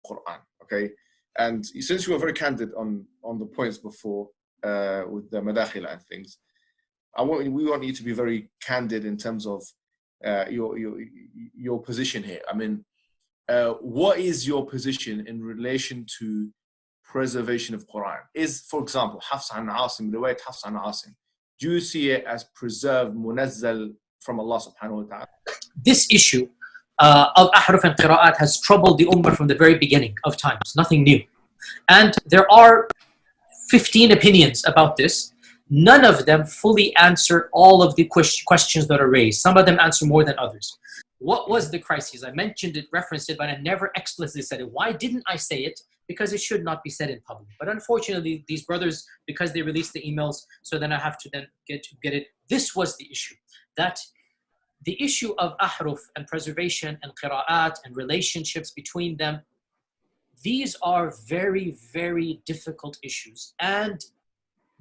Quran. Okay, and since you were very candid on the points before with the madakhila and things, we want you to be very candid in terms of your position here. I mean, what is your position in relation to preservation of Quran? Is, for example, Hafs an Asim, riwayat Hafs an Asim, do you see it as preserved, munazzal from Allah subhanahu wa ta'ala? This issue of ahruf and qira'at has troubled the ummah from the very beginning of times, nothing new. And there are 15 opinions about this. None of them fully answer all of the questions that are raised. Some of them answer more than others. What was the crisis? I mentioned it, referenced it, but I never explicitly said it. Why didn't I say it? Because it should not be said in public. But unfortunately, these brothers, because they released the emails, so then I have to then get it. This was the issue. That the issue of ahruf and preservation and qira'at and relationships between them, these are very, very difficult issues. And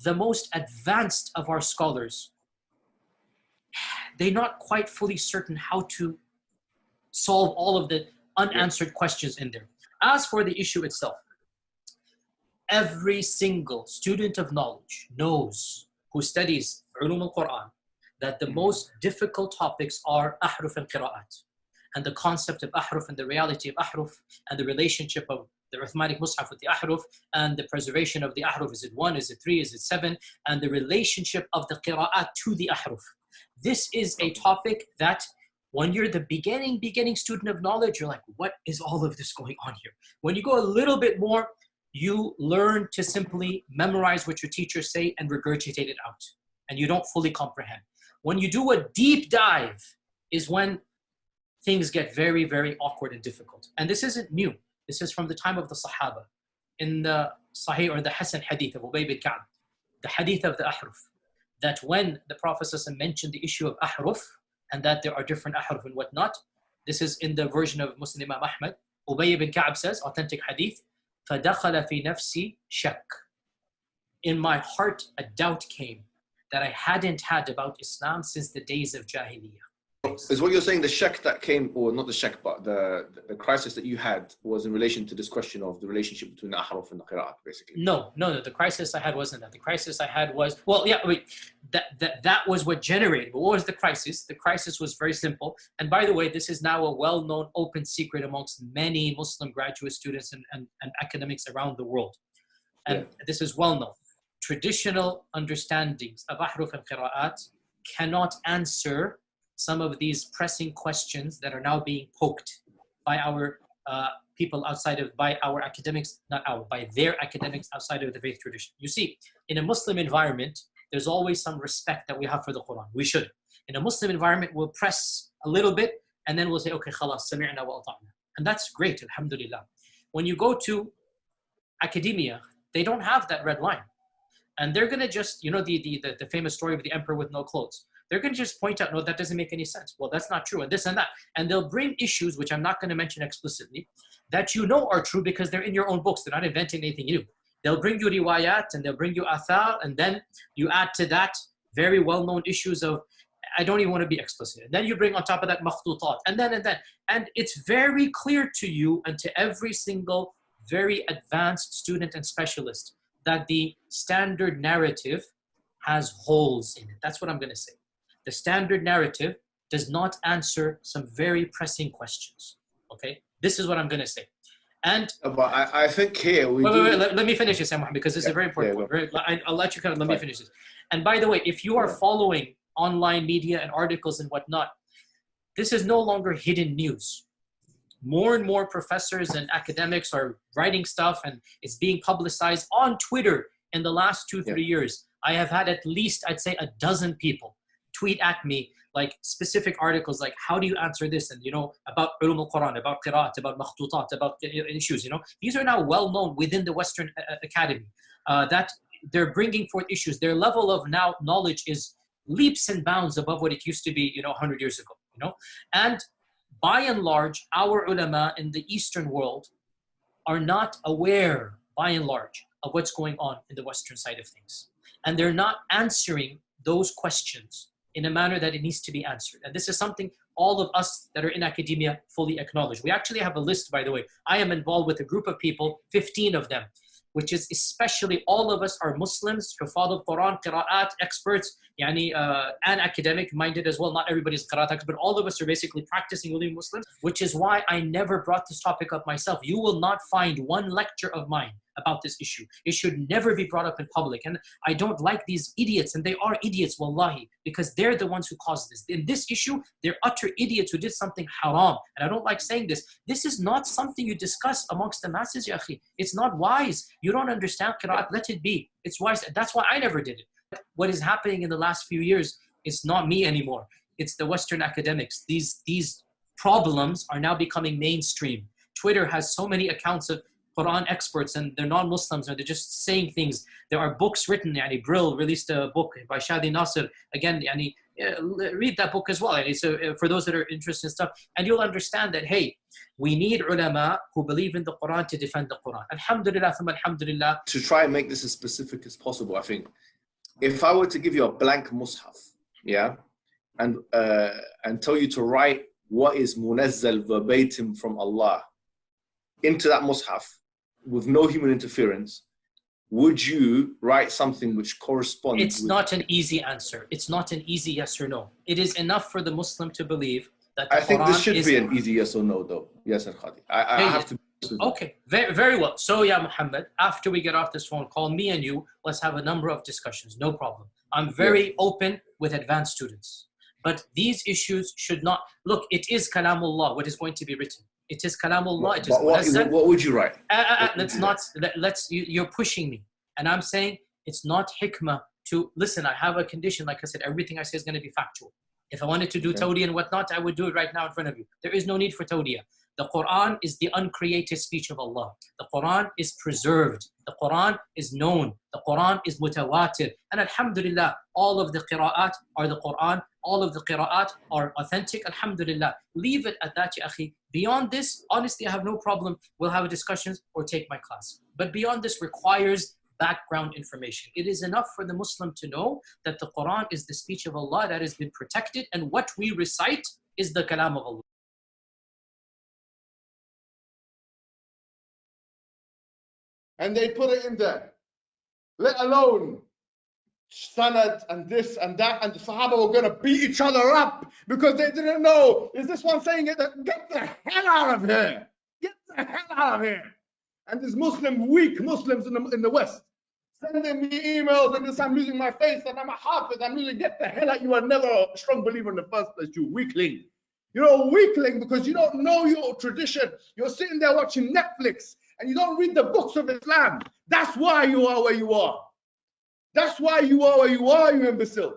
the most advanced of our scholars, they're not quite fully certain how to solve all of the unanswered questions in there. As for the issue itself, every single student of knowledge knows, who studies ulum al-Quran, that the most difficult topics are ahruf and qira'at, and the concept of ahruf and the reality of ahruf and the relationship of the Uthmanic Mus'haf with the ahruf and the preservation of the ahruf. Is it 1? Is it 3? Is it 7? And the relationship of the qira'at to the ahruf. This is a topic that when you're the beginning student of knowledge, you're like, what is all of this going on here? When you go a little bit more, you learn to simply memorize what your teachers say and regurgitate it out. And you don't fully comprehend. When you do a deep dive is when things get very, very awkward and difficult. And this isn't new. This is from the time of the Sahaba. In the Sahih or the Hasan hadith of Ubay bin Ka'b, the hadith of the ahruf, that when the Prophet mentioned the issue of ahruf, and that there are different ahruf and whatnot, this is in the version of Muslim Imam Ahmad. Ubay bin Ka'b says, authentic hadith, فَدَخَلَ فِي نَفْسِي شَكٍّ. In my heart, a doubt came that I hadn't had about Islam since the days of Jahiliyyah. Is what you're saying the shak that came, or not the shak, but the crisis that you had was in relation to this question of the relationship between the ahruf and the qira'at, basically? No. The crisis I had wasn't that. The crisis I had was, well, yeah, wait, that was what generated. But what was the crisis? The crisis was very simple. And by the way, this is now a well-known open secret amongst many Muslim graduate students and academics around the world. And this is well-known. Traditional understandings of ahruf and qira'at cannot answer some of these pressing questions that are now being poked by our people outside of, by our academics, by their academics outside of the faith tradition. You see, in a Muslim environment, there's always some respect that we have for the Quran. We should. In a Muslim environment, we'll press a little bit and then we'll say, okay, khalas, sami'na wa ata'na. And that's great, alhamdulillah. When you go to academia, they don't have that red line. And they're going to just, you know, the famous story of the emperor with no clothes. They're going to just point out, no, that doesn't make any sense. Well, that's not true, and this and that. And they'll bring issues, which I'm not going to mention explicitly, that you know are true because they're in your own books. They're not inventing anything new. They'll bring you riwayat, and they'll bring you athar, and then you add to that very well-known issues of, I don't even want to be explicit. And then you bring on top of that makhtutat, and then. And it's very clear to you and to every single very advanced student and specialist that the standard narrative has holes in it. That's what I'm going to say. The standard narrative does not answer some very pressing questions. Okay? This is what I'm going to say. And but I think here we wait, let me finish this, Muhammad, because this is a very important point. I'll let you let me finish this. And by the way, if you are following online media and articles and whatnot, this is no longer hidden news. More and more professors and academics are writing stuff, and it's being publicized on Twitter in the last 2-3 years. I have had at least, I'd say, a dozen people tweet at me like specific articles like, how do you answer this? And, you know, about ulum al-Quran, about qira'at, about makhtutat, about issues, you know. These are now well known within the Western Academy, that they're bringing forth issues. Their level of now knowledge is leaps and bounds above what it used to be, you know, 100 years ago, you know. And by and large, our ulama in the Eastern world are not aware, by and large, of what's going on in the Western side of things. And they're not answering those questions in a manner that it needs to be answered. And this is something all of us that are in academia fully acknowledge. We actually have a list, by the way. I am involved with a group of people, 15 of them, which is especially all of us are Muslims, Hufad al-Quran, Qira'at, experts, and academic minded as well. Not everybody's Qira'at expert, but all of us are basically practicing Muslims, which is why I never brought this topic up myself. You will not find one lecture of mine about this issue. It should never be brought up in public. And I don't like these idiots, and they are idiots, wallahi, because they're the ones who caused this. In this issue, they're utter idiots who did something haram. And I don't like saying this. This is not something you discuss amongst the masses, ya akhi. It's not wise. You don't understand qira'at, let it be. It's wise. That's why I never did it. What is happening in the last few years is not me anymore. It's the Western academics. These problems are now becoming mainstream. Twitter has so many accounts of Quran experts, and they're non-Muslims, and they're just saying things. There are books written. Brill released a book by Shadi Nasser. Again, read that book as well. So for those that are interested in stuff, and you'll understand that, hey, we need ulama who believe in the Quran to defend the Quran. Alhamdulillah, alhamdulillah. To try and make this as specific as possible, I think, if I were to give you a blank mushaf, and tell you to write what is munazzal verbatim from Allah into that mushaf, with no human interference, would you write something which corresponds? It's not an easy answer. It's not an easy yes or no. It is enough for the Muslim to believe that the I think Quran this should be an easy yes or no, though. Yes, Al-Qadi. I have to. Okay, very, very well. So, yeah, Muhammad, after we get off this phone call, me and you, let's have a number of discussions. No problem. I'm very open with advanced students. But these issues should not... Look, it is Kalamullah, what is going to be written. It is Kalamullah. It is what would you write? You're pushing me. And I'm saying it's not hikmah to... Listen, I have a condition. Like I said, everything I say is going to be factual. If I wanted to do tawdiyah and whatnot, I would do it right now in front of you. There is no need for tawdiyah. The Quran is the uncreated speech of Allah. The Quran is preserved. The Quran is known. The Quran is mutawatir. And alhamdulillah, all of the qira'at are the Quran. All of the qira'at are authentic. Alhamdulillah. Leave it at that, ya akhi. Beyond this, honestly, I have no problem. We'll have discussions or take my class. But beyond this requires background information. It is enough for the Muslim to know that the Quran is the speech of Allah that has been protected, and what we recite is the kalam of Allah. And they put it in there, let alone sanad and this and that, and the Sahaba were going to beat each other up because they didn't know, is this one saying it? Get the hell out of here. Get the hell out of here. And these weak Muslims in the West, sending me emails and this, I'm losing my face and I'm a hafiz, I'm losing, get the hell out. You are never a strong believer in the first place, you weakling. You're a weakling because you don't know your tradition. You're sitting there watching Netflix and you don't read the books of Islam. That's why you are where you are. That's why you are where you are, you imbecile.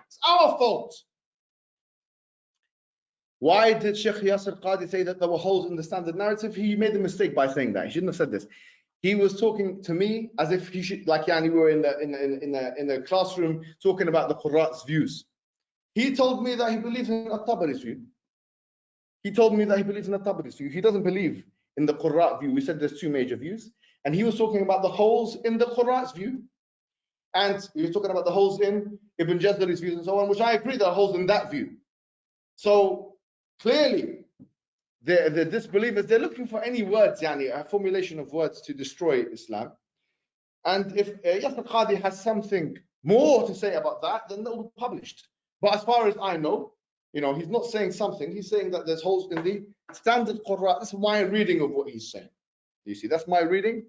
It's our fault. Why did Sheikh Yasir Qadi say that there were holes in the standard narrative? He made a mistake by saying that. He shouldn't have said this. He was talking to me as if he should, like we were in the classroom talking about the Qur'an's views. He told me that he believes in At-Tabari's view. He told me that he believes in At-Tabari's view. He doesn't believe in the Qur'an view. We said there's two major views. And he was talking about the holes in the Qur'an's view. And he was talking about the holes in Ibn Jazari's views and so on, which I agree there are holes in that view. So clearly, the disbelievers, they're looking for any words, a formulation of words to destroy Islam. And if Yasir Qadi has something more to say about that, then that will be published. But as far as I know, he's not saying something. He's saying that there's holes in the standard Qur'an. That's my reading of what he's saying. You see, that's my reading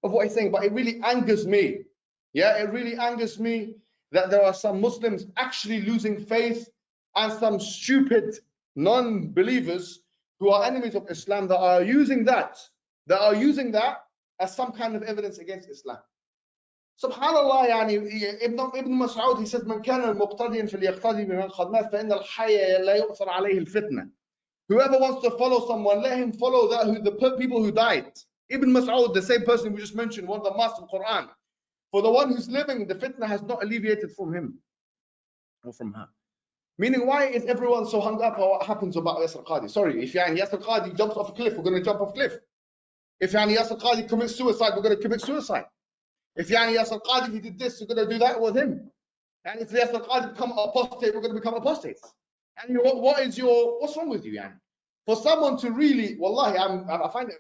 of what he's saying. But it really angers me. Yeah, it really angers me that there are some Muslims actually losing faith and some stupid non-believers who are enemies of Islam that are using that as some kind of evidence against Islam. Subhanallah, Ibn Mas'ud, he says, "Man kana al-muqtadiyan falyaqtadi biman qad mat fa inna al-hayya la yu'thar alayhi al-fitna." Whoever wants to follow someone, let him follow the people who died. Ibn Mas'ud, the same person we just mentioned, one of the masters of the Quran. For the one who's living, the fitna has not alleviated from him or from her. Meaning, why is everyone so hung up on what happens about Yasir Qadi? Sorry, if Yasir Qadi jumps off a cliff, we're going to jump off a cliff. If Yasir Qadi commits suicide, we're going to commit suicide. If Yasir Qadi, he did this, we're going to do that with him. And if Yasir Qadi become apostate, we're going to become apostates. And what's wrong with you, yani? For someone to really, wallahi, I find it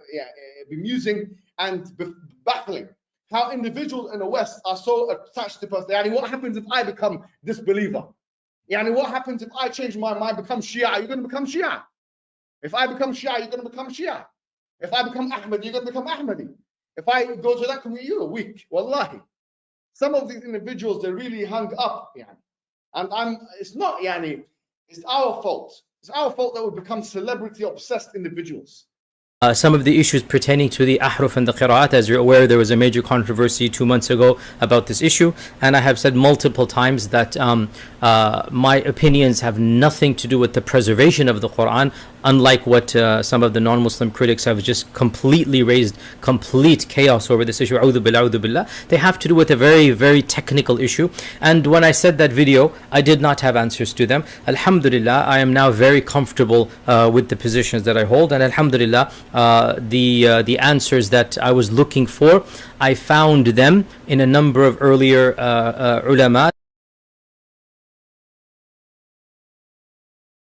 bemusing and baffling how individuals in the West are so attached to person. Yani, what happens if I become disbeliever? Yani, what happens if I change my mind, become Shia? You're going to become Shia. If I become Shia, you're going to become Shia. If I become Ahmadi, you're going to become Ahmadi. If I go to that community, you're weak. Wallahi. Some of these individuals, they're really hung up. Yani. And it's not, yani, it's our fault. It's our fault that we become celebrity-obsessed individuals. Some of the issues pertaining to the ahruf and the qira'at, as you're aware, there was a major controversy 2 months ago about this issue, and I have said multiple times that my opinions have nothing to do with the preservation of the Quran, unlike what some of the non-Muslim critics have just completely raised complete chaos over this issue. A'udhu billah. They have to do with a very, very technical issue, and when I said that video, I did not have answers to them. Alhamdulillah, I am now very comfortable with the positions that I hold, and alhamdulillah, the answers that I was looking for, I found them in a number of earlier ulama.